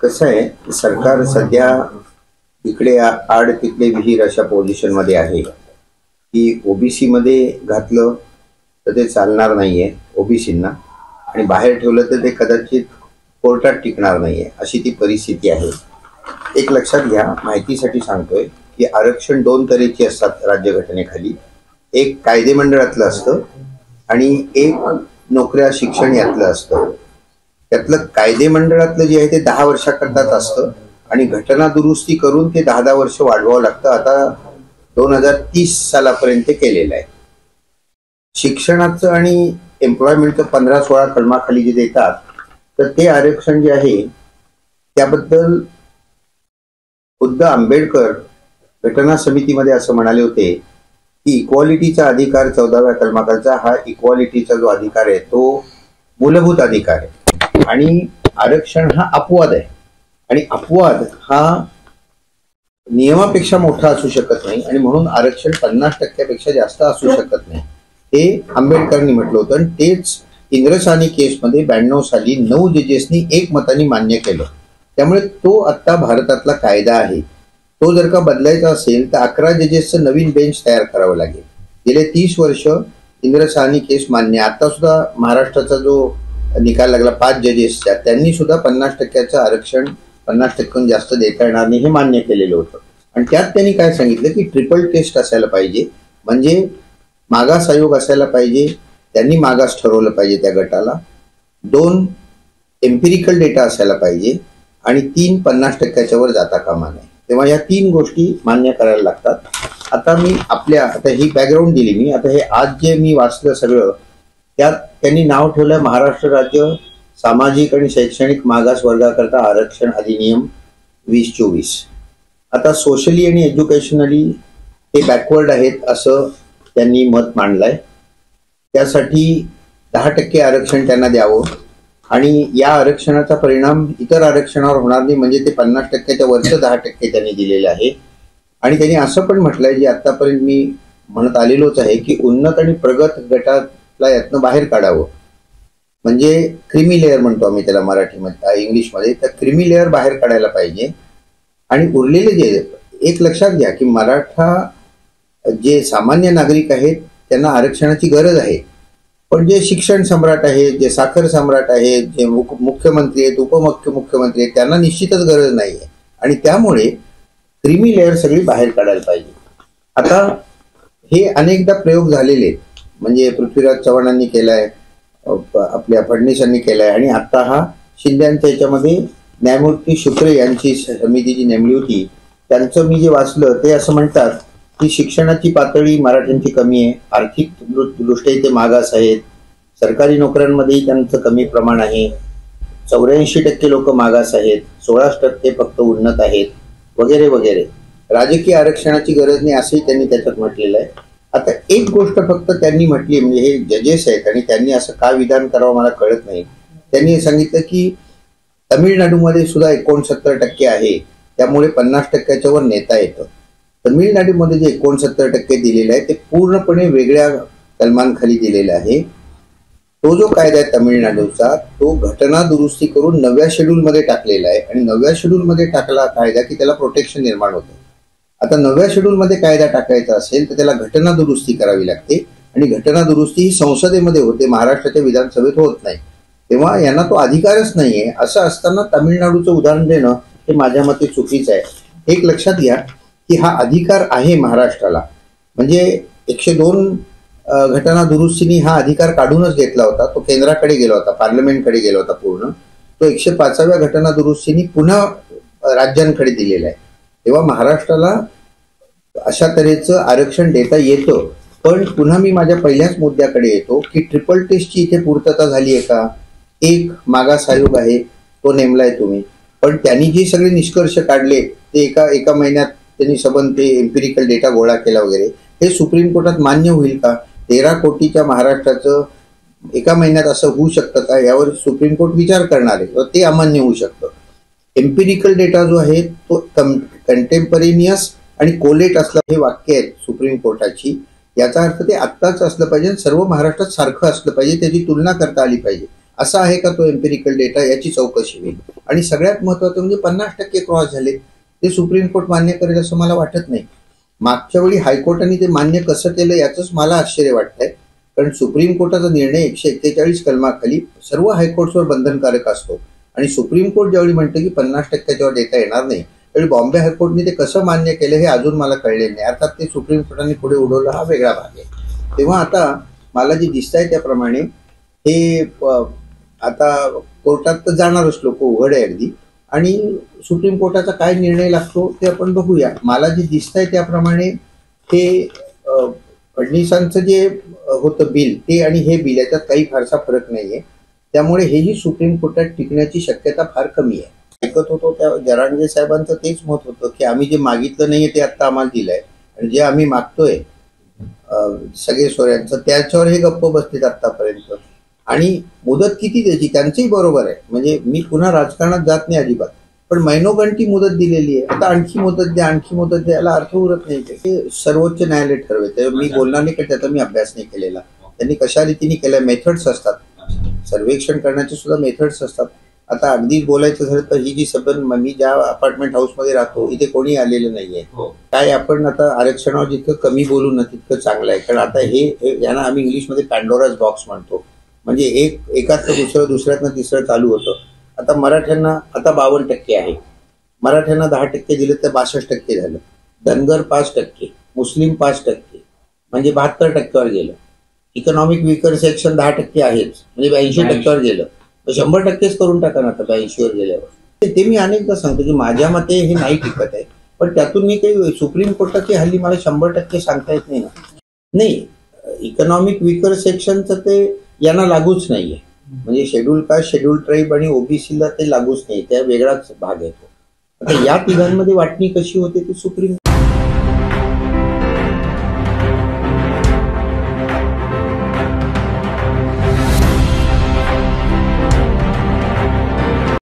कसं आहे, सरकार सध्या इकडे आड तिकडे विहीर अशा पोझिशन मध्ये आहे की ओबीसी मध्ये घातलं तर ते चालणार नाहीये ओबीसींना, आणि बाहेर ठेवलं तर ते कदाचित कोर्टात टिकणार नाहीये, अशी ती परिस्थिती आहे. एक लक्षात घ्या, माहितीसाठी सांगतोय की आरक्षण दोन तऱ्हेची असतात राज्यघटनेखाली. एक कायदेमंडळातलं असतं आणि एक नोकऱ्या शिक्षण यातलं असतं. त्यातलं कायदेमंडळातलं जे आहे ते 10 वर्षाकरताच असतं आणि घटना दुरुस्ती करून ते 10-10 वर्ष वाढवावं लागतं. आता 2030 सालापर्यंत केलेलं आहे. शिक्षणाचं आणि एम्प्लॉयमेंटचं 15-16 कलमाखाली जे देतात, तर ते आरक्षण जे आहे त्याबद्दल खुद्द आंबेडकर घटना समितीमध्ये असं म्हणाले होते की इक्वालिटीचा अधिकार 14व्या कलमाखालचा हा इक्वालिटीचा जो अधिकार आहे तो मूलभूत अधिकार आहे आणि आरक्षण हा अपवाद आहे, आणि अपवाद हा नियमापेक्षा मोठा असू शकत नाही आणि म्हणून आरक्षण 50% जास्त असू शकत नाही, हे आंबेडकरांनी म्हटलं होतं. आणि तेच इंद्रसानी केसमध्ये 92 साली 9 जजेसनी एकमताने मान्य केलं. त्यामुळे तो आता भारतातला कायदा आहे. तो जर का बदलायचा असेल तर 11 जजेसचं नवीन बेंच तयार करावं लागेल. गेले 30 वर्ष इंद्रसानी केस मान्य. आता सुद्धा महाराष्ट्राचा जो निकाल लागला 5 जजेसच्या, त्यांनी सुद्धा 50% आरक्षण 50% जास्त देता येणार नाही हे मान्य केलेलं होतं. आणि त्यात त्यांनी काय सांगितलं की ट्रिपल टेस्ट असायला पाहिजे, म्हणजे मागास आयोग असायला पाहिजे, त्यांनी मागास ठरवलं पाहिजे त्या गटाला, 2 एम्पिरिकल डेटा असायला पाहिजे आणि 3 50% वर जाता कामा नये. तेव्हा या 3 गोष्टी मान्य करायला लागतात. आता मी आता ही बॅकग्राऊंड दिली मी. आता हे आज जे मी वाचलं सगळं, त्यात त्यांनी नाव ठेवलं महाराष्ट्र राज्य सामाजिक आणि शैक्षणिक मागास वर्गाकरता आरक्षण अधिनियम 2024. आता सोशली आणि एज्युकेशनली ते बॅकवर्ड आहेत असं त्यांनी मत मांडलंय. त्यासाठी 10% आरक्षण त्यांना द्यावं आणि या आरक्षणाचा परिणाम इतर आरक्षणावर होणार नाही, म्हणजे ते 50%च्या वरचं 10% त्यांनी दिलेलं आहे. आणि त्यांनी असं पण म्हटलंय, जे आतापर्यंत मी म्हणत आलेलोच आहे, की उन्नत आणि प्रगत गटाला यातनं बाहेर काढावं, म्हणजे क्रिमी लेअर म्हणतो आम्ही त्याला मराठीमध्ये, इंग्लिशमध्ये, तर क्रिमी लेअर बाहेर काढायला पाहिजे. आणि उरलेले जे एक लक्षात घ्या की मराठा जे सामान्य नागरिक आहेत त्यांना आरक्षणाची गरज आहे, पण जे शिक्षण सम्राट आहेत, जे साखर सम्राट आहेत, जे मुख्यमंत्री आहेत, उपमुख्यमंत्री आहेत, त्यांना निश्चितच गरज नाही आहे. आणि त्यामुळे क्रिमी लेअर सगळी बाहेर काढायला पाहिजे. आता हे अनेकदा प्रयोग झालेले आहेत, म्हणजे पृथ्वीराज चव्हाणांनी केलाय, आपल्या फडणवीसांनी केलाय, आणि आता हा शिंद्यांच्या याच्यामध्ये न्यायमूर्ती शुक्रे यांची समिती जी नेमली होती, त्यांचं मी जे वाचलं ते असं म्हणतात की शिक्षणाची पातळी मराठ्यांची कमी आहे, आर्थिक दृष्ट्या ते मागास आहेत, सरकारी नोकऱ्यांमध्येही त्यांचं कमी प्रमाण आहे, 84% लोक मागास आहेत, 16% फक्त उन्नत आहेत, वगैरे वगैरे. राजकीय आरक्षणाची गरज नाही असंही त्यांनी त्याच्यात म्हटलेलं आहे. आता एक गोष्ट फक्त त्यांनी म्हटली, म्हणजे हे जजेस आहेत आणि त्यांनी असं का विधान करावं मला कळत नाही. त्यांनी सांगितलं की तमिळनाडूमध्ये सुद्धा 69% आहे, त्यामुळे 50%च्या वर नेता येतं. तमिळनाडूमध्ये जे 69% दिलेलं आहे ते पूर्णपणे वेगळ्या कलमांखाली दिलेलं आहे. तो जो कायदा आहे तमिळनाडूचा, तो घटना दुरुस्ती करून 9व्या शेड्यूलमध्ये टाकलेला आहे, आणि 9व्या शेड्यूलमध्ये टाकला कायदा की त्याला प्रोटेक्शन निर्माण होतं. आता 9व्या शेड्यूलमध्ये कायदा टाकायचा असेल तर त्याला घटना दुरुस्ती करावी लागते, आणि घटना दुरुस्ती ही संसदेमध्ये होते, महाराष्ट्राच्या विधानसभेत होत नाही. तेव्हा यांना तो अधिकारच नाहीये. असं असताना तामिळनाडूचं उदाहरण देणं हे माझ्या मते चुकीचं आहे. एक लक्षात घ्या की हा अधिकार आहे महाराष्ट्राला, म्हणजे 102 घटना दुरुस्तीने हा अधिकार काढूनच घेतला होता. तो केंद्राकडे गेला होता, पार्लमेंटकडे गेला होता पूर्ण. तो 105व्या घटना दुरुस्तीने पुन्हा राज्यांकडे दिलेला आहे. तेव्हा महाराष्ट्राला अशा तऱ्हेचं आरक्षण देता येतं. पण पुन्हा मी माझ्या पहिल्याच मुद्द्याकडे येतो की ट्रिपल टेस्टची इथे पूर्तता झाली आहे का? एक मागास आयोग आहे, तो नेमलाय तुम्ही, पण त्यांनी जे सगळे निष्कर्ष काढले ते एका महिन्यात त्यांनी सबंध ते एम्पिरिकल डेटा गोळा केला वगैरे, हे सुप्रीम कोर्टात मान्य होईल का? 13 कोटीच्या महाराष्ट्राचं एका महिन्यात असं होऊ शकतं का? यावर सुप्रीम कोर्ट विचार करणार आहे, ते अमान्य होऊ शकतं. एम्पिरिकल डेटा जो आहे तो कंटेम्परेनियस आणि कोलेट असला, हे वाक्य आहेत सुप्रीम कोर्टाची. याचा अर्थ ते आत्ताच असलं पाहिजे, सर्व महाराष्ट्रात सारखं असलं पाहिजे, त्याची तुलना करता आली पाहिजे. असा आहे का तो एम्पिरिकल डेटा, याची चौकशी होईल. आणि सगळ्यात महत्वाचं म्हणजे 50% क्रॉस झाले ते सुप्रीम कोर्ट मान्य करेल असं मला वाटत नाही. मागच्या वेळी हायकोर्टाने ते मान्य कसं केलं याचंच मला आश्चर्य वाटतंय. कारण सुप्रीम कोर्टाचा निर्णय 141 कलमाखाली सर्व हायकोर्ट्सवर बंधनकारक असतो आणि सुप्रीम कोर्ट ज्यावेळी म्हणतं की 50%च्या डेटा येणार नाही, त्यावेळी बॉम्बे हायकोर्टने ते कसं मान्य केलं हे अजून मला कळले नाही. अर्थात ते सुप्रीम कोर्टाने पुढे उडवलं हा वेगळा भाग आहे. तेव्हा आता मला जे दिसत आहे त्याप्रमाणे हे आता कोर्टात तर जाणारच लोक, उघड आहे अगदी. आणि सुप्रीम कोर्टाचा काय निर्णय लागतो ते आपण बघूया. मला जे दिसत आहे त्याप्रमाणे हे फडणवीसांचं जे होतं बिल ते आणि हे बिल याच्यात काही फारसा फरक नाहीये. त्यामुळे हेही सुप्रीम कोर्टात टिकण्याची शक्यता फार कमी आहे. ऐकत होतो त्या जरांगे साहेबांचं तेच मत होतं की आम्ही जे मागितलं नाहीये ते आता आम्हाला दिलंय आणि जे आम्ही मागतोय सगळे सोयऱ्यांचं त्याच्यावर हे गप्प बसलेत आतापर्यंत. आणि मुदत किती द्यायची त्यांचंही बरोबर आहे. म्हणजे मी पुन्हा राजकारणात जात नाही अजिबात, पण महिनोगंठी मुदत दिलेली आहे. आता आणखी मुदत द्या, आणखी मुदत द्या, याला अर्थ उरत नाही. ते सर्वोच्च न्यायालय ठरवेल. त्यावर मी बोलणार नाही, की त्याचा मी अभ्यास नाही केलेला. त्यांनी कशा रीतीने केल्या, मेथड्स असतात, सर्वेक्षण करण्याचे सुद्धा मेथड्स असतात. आता अगदीच बोलायचं झालं तर ही जी मी ज्या अपार्टमेंट हाऊसमध्ये राहतो इथे कोणी आलेलं नाहीये. काय आपण आता आरक्षणावर जितकं कमी बोलू ना तितकं चांगलं आहे. कारण आता हे यांना आम्ही इंग्लिशमध्ये पॅन्डोराज बॉक्स म्हणतो. म्हणजे एकातनं दुसऱ्यातनं तिसरं चालू होतं. आता मराठ्यांना आता 52% आहे, मराठ्यांना 10% दिलं तर 62% झालं. धनगर 5%, मुस्लिम 5%, म्हणजे 72%वर गेलं. इकॉनॉमिक वीकर सेक्शन 10% आहेच, म्हणजे 82%वर गेलं. 100%च करून टाका ना आता 82वर गेल्यावर. ते मी अनेकदा सांगतो की माझ्या मते हे नाही टिकत आहे. पण त्यातून मी काही सुप्रीम कोर्टाची हल्ली मला 100% सांगता येत नाही ना. नाही, इकॉनॉमिक वीकर सेक्शनचं ते यांना लागूच नाहीये. म्हणजे शेड्यूल कास्ट, शेड्यूल ट्राईब आणि ओबीसीला ते लागूच नाही, त्या वेगळाच भाग आहे तो. आता या तिघांमध्ये वाटणी कशी होते ते सुप्रीम